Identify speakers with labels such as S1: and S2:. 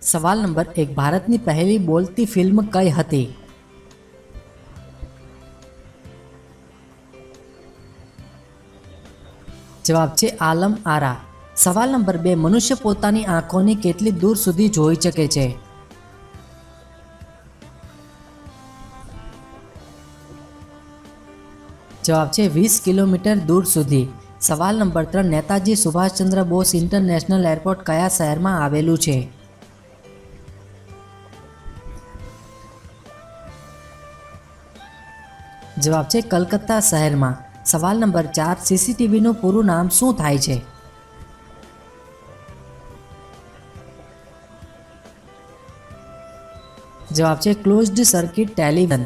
S1: સવાલ નંબર 1, ભારતની પહેલી બોલતી ફિલ્મ કઈ હતી? જવાબ છે આલમ આરા. સવાલ નંબર 2, મનુષ્ય પોતાની આંખોની કેટલી દૂર સુધી જોઈ શકે છે? જવાબ છે 20 કિલોમીટર દૂર સુધી. સવાલ number 3, Netaji Subhashchandra Bose international airport કયા શહેરમાં આવેલું છે? જવાબ છે કલકત્તા શહેરમાં. સવાલ નંબર 4, સીસીટીવીનું પૂરું નામ શું થાય છે? જવાબ છે ક્લોઝડ સર્કિટ ટેલિવિઝન.